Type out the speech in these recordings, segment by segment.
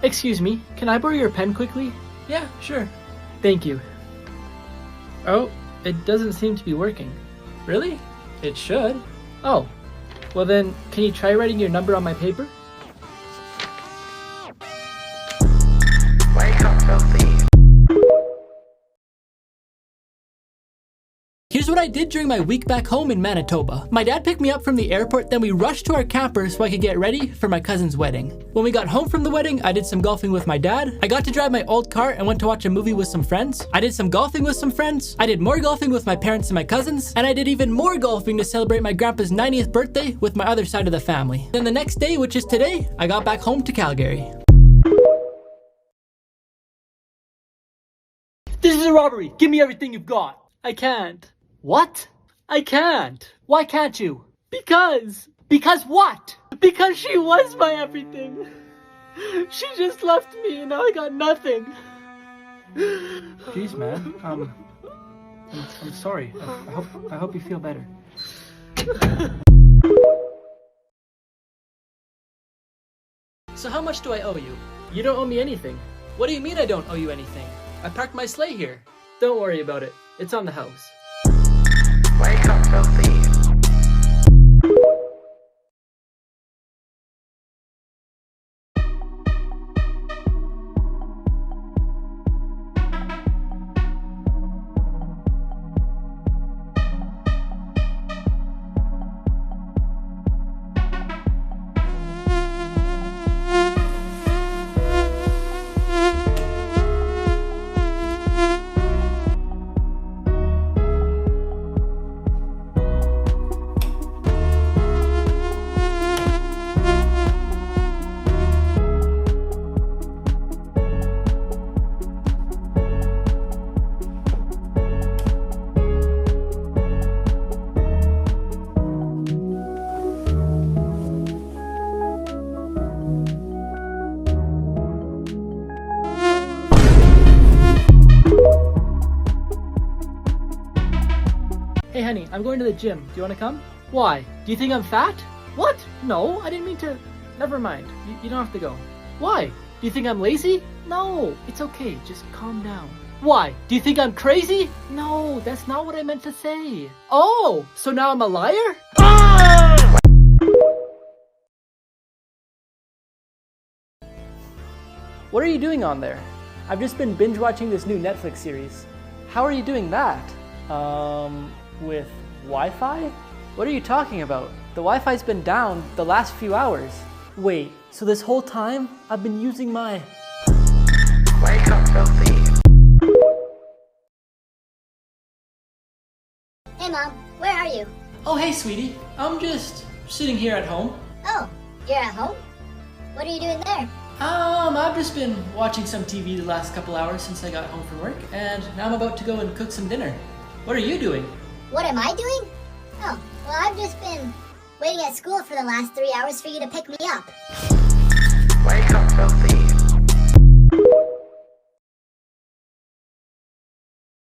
Excuse me, can I borrow your pen quickly? Yeah, sure. Thank you. Oh, it doesn't seem to be working. Really? It should. Oh, well then, can you try writing your number on my paper? Wake up, filthy. Here's what I did during my week back home in Manitoba. My dad picked me up from the airport, then we rushed to our camper so I could get ready for my cousin's wedding. When we got home from the wedding, I did some golfing with my dad. I got to drive my old car and went to watch a movie with some friends. I did some golfing with some friends. I did more golfing with my parents and my cousins. And I did even more golfing to celebrate my grandpa's 90th birthday with my other side of the family. Then the next day, which is today, I got back home to Calgary. This is a robbery! Give me everything you've got! I can't. What? I can't. Why can't you? Because. Because what? Because she was my everything. She just left me and now I got nothing. Jeez, man. I'm sorry. I hope you feel better. So how much do I owe you? You don't owe me anything. What do you mean I don't owe you anything? I parked my sleigh here. Don't worry about it. It's on the house. Wake up, filthy. Hey honey, I'm going to the gym. Do you want to come? Why? Do you think I'm fat? What? No, I didn't mean to. Never mind. You don't have to go. Why? Do you think I'm lazy? No, it's okay. Just calm down. Why? Do you think I'm crazy? No, that's not what I meant to say. Oh, so now I'm a liar? Ah! What are you doing on there? I've just been binge watching this new Netflix series. How are you doing that? With Wi-Fi? What are you talking about? The Wi-Fi's been down the last few hours. Wait, so this whole time I've been using my... Wake up, filthy. Hey Mom, where are you? Oh hey sweetie, I'm just sitting here at home. Oh, you're at home? What are you doing there? I've just been watching some TV the last couple hours since I got home from work, and now I'm about to go and cook some dinner. What are you doing? What am I doing? Oh, well I've just been waiting at school for the last 3 hours for you to pick me up. Wake up, filthy.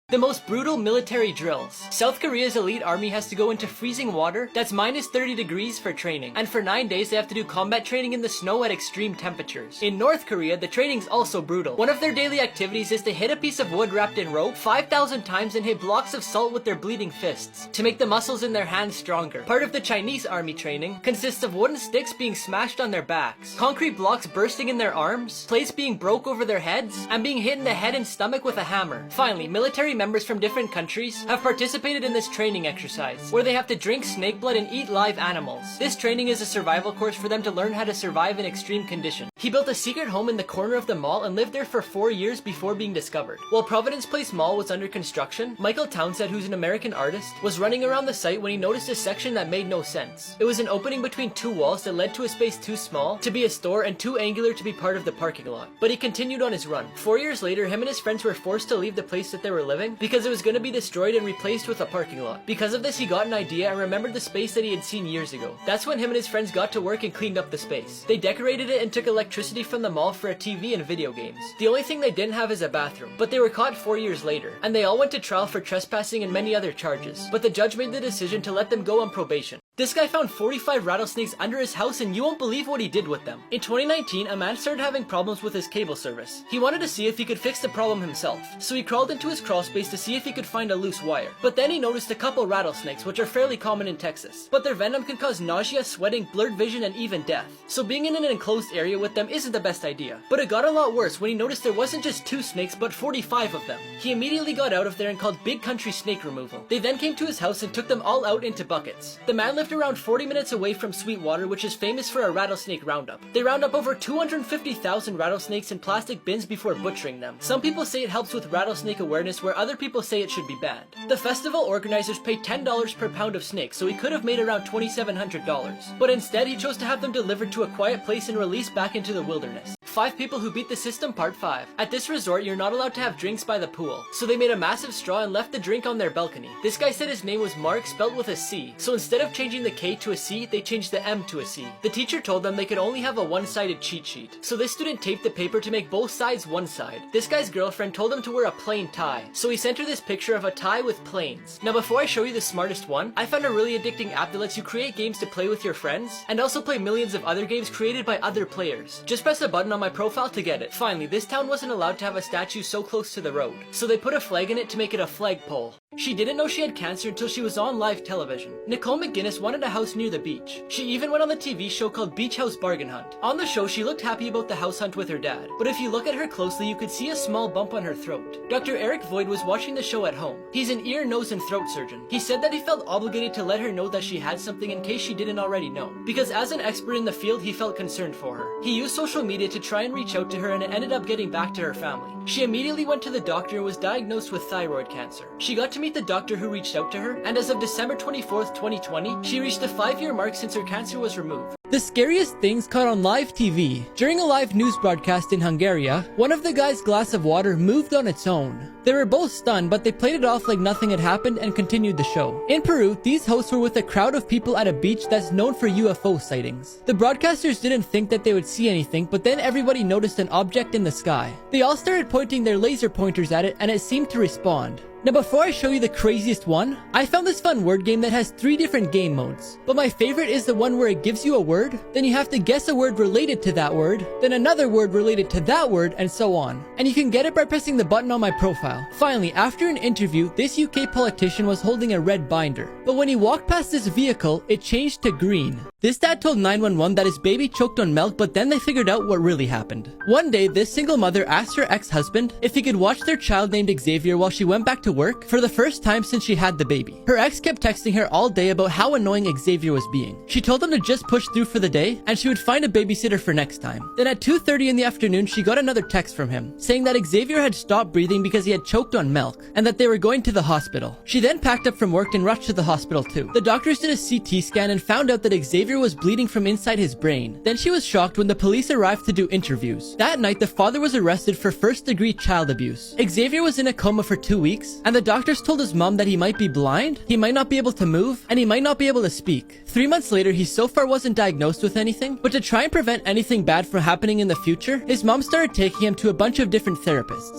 The most brutal military drills. South Korea's elite army has to go into freezing water that's minus 30 degrees for training. And for 9 days they have to do combat training in the snow at extreme temperatures. In North Korea, the training's also brutal. One of their daily activities is to hit a piece of wood wrapped in rope 5,000 times and hit blocks of salt with their bleeding fists to make the muscles in their hands stronger. Part of the Chinese army training consists of wooden sticks being smashed on their backs, concrete blocks bursting in their arms, plates being broke over their heads, and being hit in the head and stomach with a hammer. Finally, military members from different countries have participated in this training exercise, where they have to drink snake blood and eat live animals. This training is a survival course for them to learn how to survive in extreme conditions. He built a secret home in the corner of the mall and lived there for 4 years before being discovered. While Providence Place Mall was under construction, Michael Townsend, who's an American artist, was running around the site when he noticed a section that made no sense. It was an opening between two walls that led to a space too small to be a store and too angular to be part of the parking lot. But he continued on his run. 4 years later, him and his friends were forced to leave the place that they were living because it was going to be destroyed and replaced with a parking lot. Because of this, he got an idea and remembered the space that he had seen years ago. That's when him and his friends got to work and cleaned up the space. They decorated it and took electricity from the mall for a TV and video games. The only thing they didn't have is a bathroom, but they were caught 4 years later, and they all went to trial for trespassing and many other charges. But the judge made the decision to let them go on probation. This guy found 45 rattlesnakes under his house and you won't believe what he did with them. In 2019, a man started having problems with his cable service. He wanted to see if he could fix the problem himself, so he crawled into his crawl space to see if he could find a loose wire. But then he noticed a couple rattlesnakes, which are fairly common in Texas. But their venom can cause nausea, sweating, blurred vision, and even death. So being in an enclosed area with them isn't the best idea. But it got a lot worse when he noticed there wasn't just 2 snakes, but 45 of them. He immediately got out of there and called Big Country Snake Removal. They then came to his house and took them all out into buckets. The man lived around 40 minutes away from Sweetwater, which is famous for a rattlesnake roundup. They round up over 250,000 rattlesnakes in plastic bins before butchering them. Some people say it helps with rattlesnake awareness, where other people say it should be banned. The festival organizers paid $10 per pound of snakes, so he could have made around $2,700. But instead, he chose to have them delivered to a quiet place and released back into the wilderness. 5 people who beat the system, part 5. At this resort, you're not allowed to have drinks by the pool, so they made a massive straw and left the drink on their balcony. This guy said his name was Mark, spelled with a C, so instead of changing the K to a C, they changed the M to a C. The teacher told them they could only have a one-sided cheat sheet, so this student taped the paper to make both sides one side. This guy's girlfriend told him to wear a plain tie, so he sent her this picture of a tie with planes. Now before I show you the smartest one, I found a really addicting app that lets you create games to play with your friends, and also play millions of other games created by other players. Just press a button on my profile to get it. Finally, this town wasn't allowed to have a statue so close to the road, so they put a flag in it to make it a flagpole. She didn't know she had cancer until she was on live television. Nicole McGinnis wanted a house near the beach. She even went on the TV show called Beach House Bargain Hunt. On the show, she looked happy about the house hunt with her dad, but if you look at her closely, you could see a small bump on her throat. Dr. Eric Voigt was watching the show at home. He's an ear, nose, and throat surgeon. He said that he felt obligated to let her know that she had something in case she didn't already know, because as an expert in the field, he felt concerned for her. He used social media to try and reach out to her, and it ended up getting back to her family. She immediately went to the doctor and was diagnosed with thyroid cancer. She got to meet the doctor who reached out to her, and as of December 24th, 2020, she reached the 5-year mark since her cancer was removed. The scariest things caught on live TV. During a live news broadcast in Hungary, one of the guy's glass of water moved on its own. They were both stunned, but they played it off like nothing had happened and continued the show. In Peru, these hosts were with a crowd of people at a beach that's known for UFO sightings. The broadcasters didn't think that they would see anything, but then everybody noticed an object in the sky. They all started pointing their laser pointers at it, and it seemed to respond. Now before I show you the craziest one, I found this fun word game that has 3 different game modes. But my favorite is the one where it gives you a word, then you have to guess a word related to that word, then another word related to that word, and so on. And you can get it by pressing the button on my profile. Finally, after an interview, this UK politician was holding a red binder. But when he walked past this vehicle, it changed to green. This dad told 911 that his baby choked on milk, but then they figured out what really happened. One day, this single mother asked her ex-husband if he could watch their child named Xavier while she went back to work for the first time since she had the baby. Her ex kept texting her all day about how annoying Xavier was being. She told him to just push through for the day and she would find a babysitter for next time. Then at 2:30 in the afternoon, she got another text from him saying that Xavier had stopped breathing because he had choked on milk and that they were going to the hospital. She then packed up from work and rushed to the hospital too. The doctors did a CT scan and found out that Xavier was bleeding from inside his brain. Then she was shocked when the police arrived to do interviews. That night, the father was arrested for first-degree child abuse. Xavier was in a coma for 2 weeks, and the doctors told his mom that he might be blind, he might not be able to move, and he might not be able to speak. 3 months later, he so far wasn't diagnosed with anything, but to try and prevent anything bad from happening in the future, his mom started taking him to a bunch of different therapists.